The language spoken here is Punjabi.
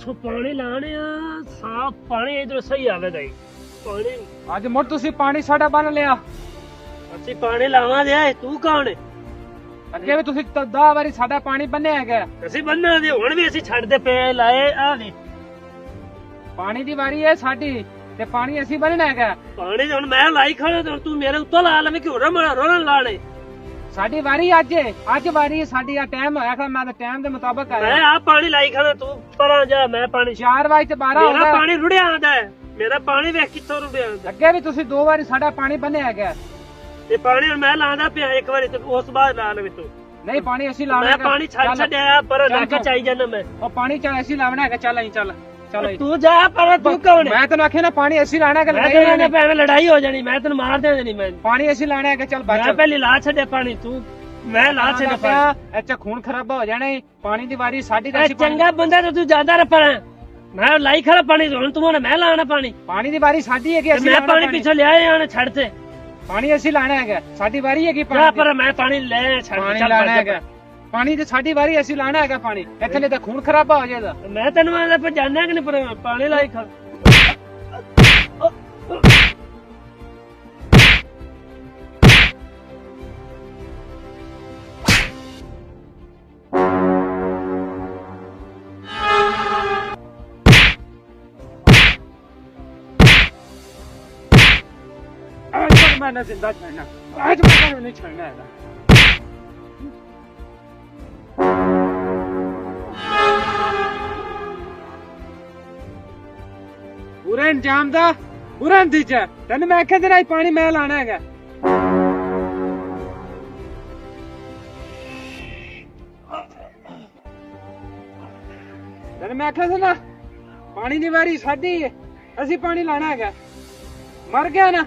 ਇੱਥੋਂ ਪਾਣੀ ਲਾਣੇ ਆ ਸਾਫ ਪਾਣੀ ਇਧਰ ਸਹੀ ਆਵੇਗਾ ਹੀ ਪਾਣੀ ਅੱਜ ਮੁੜ ਤੁਸੀਂ ਪਾਣੀ ਸਾਡਾ ਬੰਨ ਲਿਆ। ਅਸੀਂ ਪਾਣੀ ਲਾਵਾਂਗੇ ਤੂੰ ਕੌਣ ਹੈ ਅੱਗੇ ਵੀ ਤੁਸੀਂ 10 ਵਾਰੀ ਸਾਡਾ ਪਾਣੀ ਬੰਨਿਆ ਹੈਗਾ। ਅਸੀਂ ਬੰਨਾ ਦੇ ਹੁਣ ਵੀ ਅਸੀਂ ਛੱਡਦੇ ਪਏ ਲਾਏ ਆ ਵੀ ਪਾਣੀ ਦੀ ਵਾਰੀ ਹੈ ਸਾਡੀ ਤੇ ਪਾਣੀ ਅਸੀਂ ਬੰਨਣਾ ਹੈਗਾ। ਪਾਣੀ ਹੁਣ ਮੈਂ ਲਾਈ ਖੜਾ ਤੇ ਤੂੰ ਮੇਰੇ ਉੱਤੋਂ ਲਾ ਲਵੇਂ ਕਿ ਹੋਰ ਮਾਰਾ ਰੋਣ ਲਾਣੇ ਸਾਡੀ ਵਾਰੀ ਅੱਜ ਵਾਰੀ ਸਾਡੀ ਆ ਟਾਈਮ ਹੋਇਆ ਖਾ ਮੈਂ ਤਾਂ ਟਾਈਮ ਦੇ ਮੁਤਾਬਕ ਮੈਂ ਆਇਆ। ਆ ਪਾਣੀ ਲਾਈ ਖੜਾ ਤੂੰ ਪਰਾਂ ਜਾ ਮੈਂ ਪਾਣੀ 4 ਵਜੇ ਤੇ 12 ਮੇਰਾ ਹੁੰਦਾ। ਪਾਣੀ ਰੁੜਿਆ ਆਂਦਾ ਹੈ ਮੇਰਾ ਪਾਣੀ ਵੇਖ ਕਿੱਥੋਂ ਰੁੜਿਆ ਆਂਦਾ ਅੱਗੇ ਵੀ ਤੁਸੀਂ 2 ਵਾਰੀ ਸਾਡਾ ਪਾਣੀ ਬੰਨਿਆ ਹੈਗਾ। ਇਹ ਪਾਣੀ ਹੁਣ ਮੈਂ ਲਾਉਂਦਾ ਪਿਆ ਇੱਕ ਵਾਰੀ ਤੇ ਉਸ ਬਾਅਦ ਲਾ ਲਵੇਂ ਤੂੰ ਨਹੀਂ ਪਾਣੀ ਅਸੀਂ ਲਾਉਣਾ ਮੈਂ ਪਾਣੀ ਛੱਡ ਛੱਡਿਆ ਪਰ ਲੱਗ ਚਾਈ ਜਾਣਾ ਮੈਂ ਉਹ ਪਾਣੀ ਚੱਲ ਅਸੀਂ ਲਾਉਣਾ ਹੈਗਾ। ਚੱਲ ਅਸੀਂ ਚੱਲ ਤੂੰ ਜਾ ਪਰ ਤੂੰ ਕੌਣ ਮੈਂ ਤੈਨੂੰ ਆਖਿਆ ਨਾ ਪਾਣੀ ਅਸੀਂ ਲਾਣਾ ਹੈਗਾ। ਮੈਂ ਤੈਨੂੰ ਭੈਣ ਲੜਾਈ ਹੋ ਜਾਣੀ ਮੈਂ ਤੈਨੂੰ ਮਾਰ ਦੇਣੀ ਮੈਂ ਪਾਣੀ ਅਸੀਂ ਲਾਣਾ ਹੈਗਾ। ਚੱਲ ਮੈਂ ਪਹਿਲੀ ਲਾ ਛੱਡਿਆ ਪਾਣੀ ਤੂੰ ਮੈਂ ਲਾ ਛੱਡਿਆ ਪਾਣੀ ਅੱਛਾ ਖੂਨ ਖਰਾਬ ਹੋ ਜਾਣਾ ਪਾਣੀ ਦੀ ਵਾਰੀ ਸਾਡੀ ਚੰਗਾ ਬੰਦਾ ਤੇ ਤੂੰ ਜ਼ਿਆਦਾ ਰਪਣਾ ਮੈਂ ਲਾਈ ਖੜਾ ਪਾਣੀ ਹੁਣ ਤੂੰ ਮੈਂ ਲਾਣਾ ਪਾਣੀ ਦੀ ਵਾਰੀ ਸਾਡੀ ਹੈਗੀ। ਮੈਂ ਪਾਣੀ ਪਿੱਛੇ ਲਿਆਏ ਆਣ ਛੱਡ ਤੇ ਪਾਣੀ ਅਸੀਂ ਲਾਣਾ ਹੈਗਾ। ਸਾਡੀ ਵਾਰੀ ਹੈਗੀ ਪਰ ਮੈਂ ਪਾਣੀ ਲੈ ਛੱਡ ਪਾਣੀ ਲਾਣਾ ਹੈਗਾ। ਪਾਣੀ ਤੇ ਸਾਡੀ ਵਾਰੀ ਅਸੀਂ ਲਾਣਾ ਹੈਗਾ ਪਾਣੀ ਇੱਥੇ ਨਹੀਂ ਤਾਂ ਖੂਨ ਖਰਾਬ ਹੋ ਜਾਏਗਾ। ਮੈਂ ਤੈਨੂੰ ਆਂਦਾ ਪਰ ਜਾਣਿਆ ਕਿ ਨਹੀਂ ਪਰ ਪਾਣੀ ਲਾਈ ਖੜ मैं ना जिंदा छोड़ना आज मैं नहीं छोड़ना है। पूरा इंजाम दा पूरा नतीजा तेन मैं आख्या तेरा पानी मैं लाना है। तेन मैं आख्या था ना पानी दी वारी साडी है असी पानी लाना है। मर गया ना